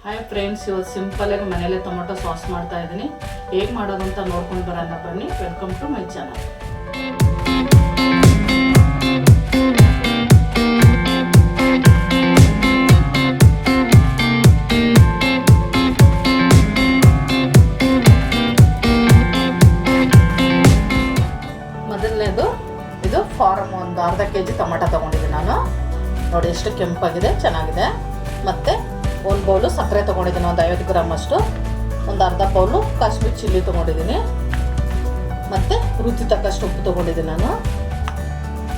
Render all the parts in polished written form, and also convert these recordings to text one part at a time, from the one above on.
Hi friends, ಇವತ್ತು ಸಿಂಪಲಾಗಿ ಮನೇಲೆ ಟೊಮೊಟೊ ಸಾಸ್ ಮಾಡ್ತಾ ಇದ್ದೀನಿ. ಹೇಗೆ ಮಾಡೋದು ಅಂತ ನೋಡ್ಕೊಂಡು ಬರೋಣ ಬನ್ನಿ. Welcome to my channel. ಮೊದಲನೇದು ಇದು ಫಾರಮ್ ಒಂದು ಅರ್ಧ ಕೆಜಿ ಟೊಮೊಟೊ ತೊಗೊಂಡಿದ್ದೀನಿ ನಾನು. ನೋಡಿ ಎಷ್ಟು ಕೆಂಪಾಗಿದೆ, ಚೆನ್ನಾಗಿದೆ. ಮತ್ತು ಒಂದು ಬೌಲು ಸಕ್ಕರೆ ತೊಗೊಂಡಿದ್ದೀನಿ, ಒಂದು 50 ಗ್ರಾಮ್ ಅಷ್ಟು. ಒಂದು ಅರ್ಧ ಬೌಲು ಕಾಶ್ಮೀರಿ ಚಿಲ್ಲಿ ತೊಗೊಂಡಿದ್ದೀನಿ. ಮತ್ತು ರುಚಿ ತಕ್ಕಷ್ಟು ಉಪ್ಪು ತೊಗೊಂಡಿದ್ದೀನಿ ನಾನು.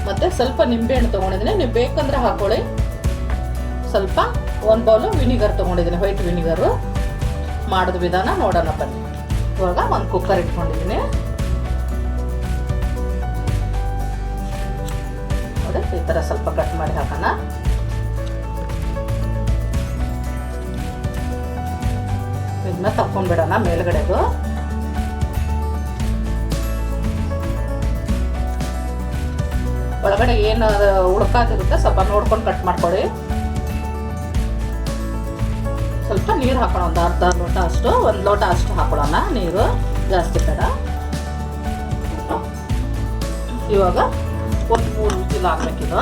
ಮತ್ತು ಸ್ವಲ್ಪ ನಿಂಬೆಹಣ್ಣು ತೊಗೊಂಡಿದ್ದೀನಿ, ನೀವು ಬೇಕಂದರೆ ಹಾಕ್ಕೊಳ್ಳಿ. ಸ್ವಲ್ಪ 1 ಬೌಲು ವಿನಿಗರ್ ತೊಗೊಂಡಿದ್ದೀನಿ, ವೈಟ್ ವಿನಿಗರು. ಮಾಡೋದು ವಿಧಾನ ನೋಡೋಣ ಬನ್ನಿ. ಇವಾಗ ಒಂದು ಕುಕ್ಕರ್ ಇಟ್ಕೊಂಡಿದ್ದೀನಿ. ನೋಡಿ, ಈ ಥರ ಸ್ವಲ್ಪ ಕಟ್ ಮಾಡಿ ಹಾಕೋಣ. ಇದನ್ನ ತಕ್ಕೊಂಡ್ಬಿಡೋಣ ಮೇಲ್ಗಡೆದು. ಒಳಗಡೆ ಏನು ಉಳ್ಕಾದಿರುತ್ತೆ ಸ್ವಲ್ಪ ನೋಡ್ಕೊಂಡು ಕಟ್ ಮಾಡ್ಕೊಳ್ಳಿ. ಸ್ವಲ್ಪ ನೀರು ಹಾಕೋಣ, ಒಂದು ಅರ್ಧ ಲೋಟ ಅಷ್ಟು, 1 ಲೋಟ ಅಷ್ಟು ಹಾಕೊಳ್ಳೋಣ ನೀರು, ಜಾಸ್ತಿ ಬೇಡ. ಇವಾಗ 1-3 ವಿಜಿಲ್ ಹಾಕ್ಬೇಕಿದು.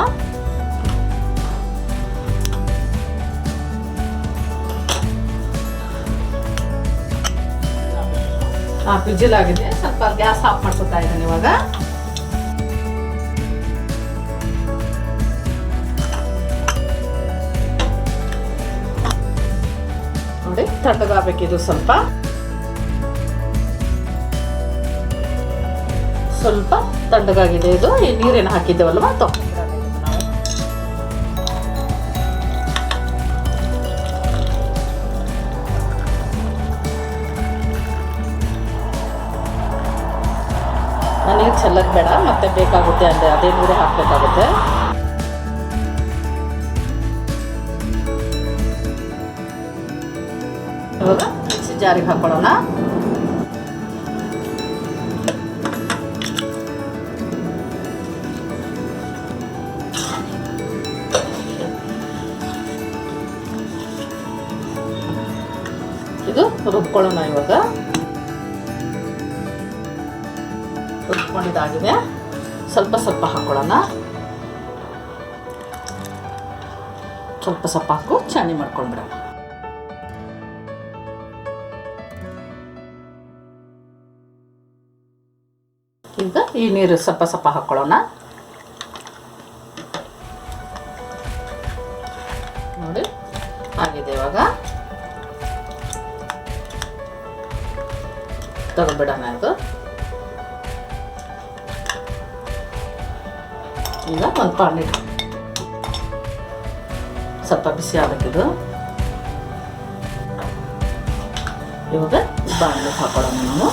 ವಿಜಿಲ್ ಆಗಿದೆ. ಸ್ವಲ್ಪ ಗ್ಯಾಸ್ ಆಫ್ ಮಾಡ್ಕೊತಾ ಇದ್ದೀನಿ ಇವಾಗ. ನೋಡಿ, ತಣ್ಣಗಾಗಬೇಕಿದು. ಸ್ವಲ್ಪ ತಣ್ಣಗಾಗಿದೆ ಇದು. ಈ ನೀರೇನು ಹಾಕಿದ್ದೇವಲ್ವ ತಗೊಂಡ್ಬಿಡೋಣ ನಾವು. ನೀರು ಚೆಲ್ಲೋದು ಬೇಡ, ಮತ್ತೆ ಬೇಕಾಗುತ್ತೆ ಅಂದರೆ ಅದೇ ನೀರೇ ಹಾಕಬೇಕಾಗುತ್ತೆ. ಇವಾಗ ಮಿಕ್ಸಿ ಜಾರಿಗೆ ಹಾಕೊಳ್ಳೋಣ. ಇದು ರುಬ್ಕೊಳ್ಳೋಣ ಇವಾಗ. ರುಬ್ಕೊಂಡಿದ್ದಾಗಿದೆ. ಸ್ವಲ್ಪ ಹಾಕೊಳ್ಳೋಣ. ಸ್ವಲ್ಪ ಹಾಕು ಚಟ್ನಿ ಮಾಡ್ಕೊಂಡ್ಬಿಡೋಣ. ಈಗ ಈ ನೀರು ಸ್ವಲ್ಪ ಹಾಕೊಳ್ಳೋಣ. ನೋಡಿ ಆಗಿದೆ. ಇವಾಗ ತಗೊಂಡ್ಬಿಡೋಣ ಇದು. ಈಗ ಒಂದು ಪಾನಿ ಸ್ವಲ್ಪ ಬಿಸಿ ಆಗಬೇಕಿದು. ಇವಾಗ ಬಾಣಲೆ ಹಾಕೊಳ್ಳೋಣ ನಾವು.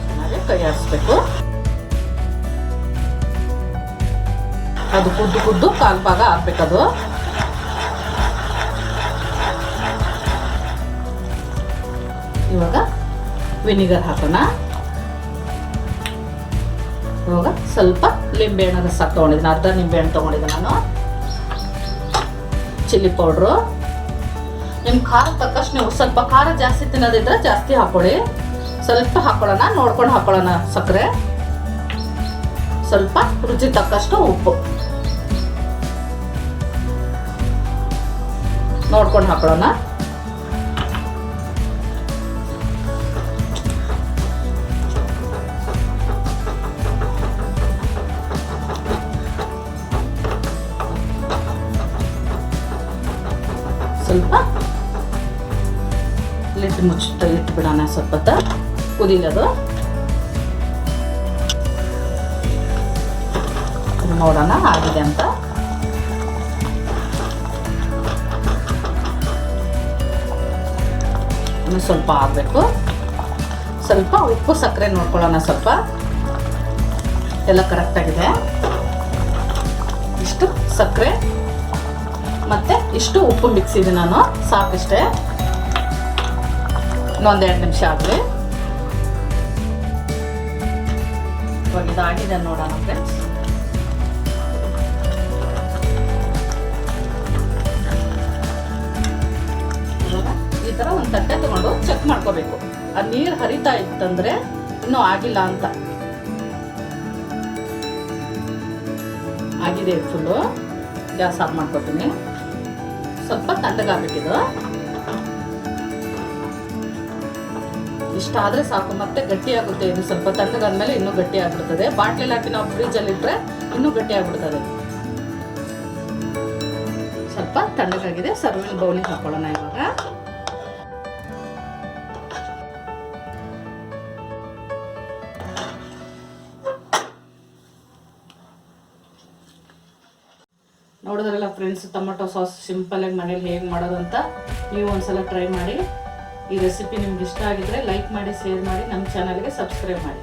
ಚೆನ್ನಾಗಿ ಕೈ ಆಡಿಸ್ಬೇಕು. ಅದು ಕುದ್ದು ಕಾಲು ಭಾಗ ಹಾಕ್ಬೇಕದು. ಇವಾಗ ವಿನಿಗರ್ ಹಾಕೋಣ. ಇವಾಗ ಸ್ವಲ್ಪ ಲಿಂಬೆಹಣ್ಣು ರಸ ತೊಗೊಂಡಿದ್ದೀನಿ, ಅರ್ಧ ನಿಂಬೆಹಣ್ಣು ತೊಗೊಂಡಿದ್ದೆ ನಾನು. ಚಿಲ್ಲಿ ಪೌಡ್ರು ನಿಮ್ಮ ಖಾರ ತಕ್ಕಷ್ಟು, ನೀವು ಸ್ವಲ್ಪ ಖಾರ ಜಾಸ್ತಿ ತಿನ್ನೋದಿದ್ರೆ ಜಾಸ್ತಿ ಹಾಕೊಳ್ಳಿ. ಸ್ವಲ್ಪ ಹಾಕೊಳ್ಳೋಣ, ನೋಡ್ಕೊಂಡು ಹಾಕೊಳ್ಳೋಣ. ಸಕ್ಕರೆ ಸ್ವಲ್ಪ, ರುಚಿ ತಕ್ಕಷ್ಟು ಉಪ್ಪು ನೋಡ್ಕೊಂಡು ಹಾಕೊಳ್ಳೋಣ. ಸ್ವಲ್ಪ ಲಿಡ್ ಮುಚ್ಚಿ ಇಟ್ಬಿಡೋಣ. ಸ್ವಲ್ಪ ಕುದಿಲದು ನೋಡೋಣ ಆಗಿದೆ ಅಂತ. ಇನ್ನು ಸ್ವಲ್ಪ ಆಗಬೇಕು. ಸ್ವಲ್ಪ ಉಪ್ಪು ಸಕ್ಕರೆ ನೋಡ್ಕೊಳ್ಳೋಣ. ಸ್ವಲ್ಪ ಎಲ್ಲ ಕರೆಕ್ಟಾಗಿದೆ. ಇಷ್ಟು ಸಕ್ಕರೆ ಮತ್ತು ಇಷ್ಟು ಉಪ್ಪು ಮಿಕ್ಸ್ ಇದೆ ನಾನು, ಸಾಕಿಷ್ಟೇ. ಇನ್ನೊಂದು 2 ನಿಮಿಷ ಆಗಲಿ. ಇವಾಗ ಇದಾಗಿದೆ ನೋಡೋಣ ಫ್ರೆಂಡ್ಸ್. ಥರ ಒಂದು ತಟ್ಟೆ ತೊಗೊಂಡು ಚೆಕ್ ಮಾಡ್ಕೋಬೇಕು. ಆ ನೀರು ಹರಿತಾ ಇತ್ತಂದರೆ ಇನ್ನೂ ಆಗಿಲ್ಲ ಅಂತ. ಆಗಿದೆ ಫುಲ್ಲು. ಗ್ಯಾಸ್ ಆಫ್ ಮಾಡ್ಕೊತೀನಿ. ಸ್ವಲ್ಪ ತಣ್ಣಗಾಗಬೇಕಿದು. ಇಷ್ಟಾದರೆ ಸಾಕು. ಮತ್ತೆ ಗಟ್ಟಿ ಆಗುತ್ತೆ ಇದು. ಸ್ವಲ್ಪ ತಣ್ಣಗಾದ್ಮೇಲೆ ಇನ್ನೂ ಗಟ್ಟಿ ಆಗ್ಬಿಡ್ತದೆ. ಬಾಟ್ಲಿಯಲ್ಲಿ ಹಾಕಿ ನಾವು ಫ್ರಿಜ್ಜಲ್ಲಿ ಇಟ್ಟರೆ ಇನ್ನೂ ಗಟ್ಟಿ ಆಗ್ಬಿಡ್ತದೆ. ಸ್ವಲ್ಪ ತಣ್ಣಗಾಗಿದೆ. ಸರ್ವಿಂಗ್ ಬೌಲಿಗೆ ಹಾಕೊಳ್ಳೋಣ ಇವಾಗ. ನೋಡಿದ್ರಲ್ಲ ಫ್ರೆಂಡ್ಸ್, ಟೊಮೊಟೊ ಸಾಸ್ ಸಿಂಪಲಾಗಿ ಮನೇಲಿ ಹೇಗೆ ಮಾಡೋದು ಅಂತ ನೀವು ಒಂದ್ಸಲ ಟ್ರೈ ಮಾಡಿ. ಈ ರೆಸಿಪಿ ನಿಮ್ಗೆ ಇಷ್ಟ ಆಗಿದ್ರೆ ಲೈಕ್ ಮಾಡಿ, ಶೇರ್ ಮಾಡಿ, ನಮ್ಮ ಚಾನಲ್ಗೆ ಸಬ್ಸ್ಕ್ರೈಬ್ ಮಾಡಿ.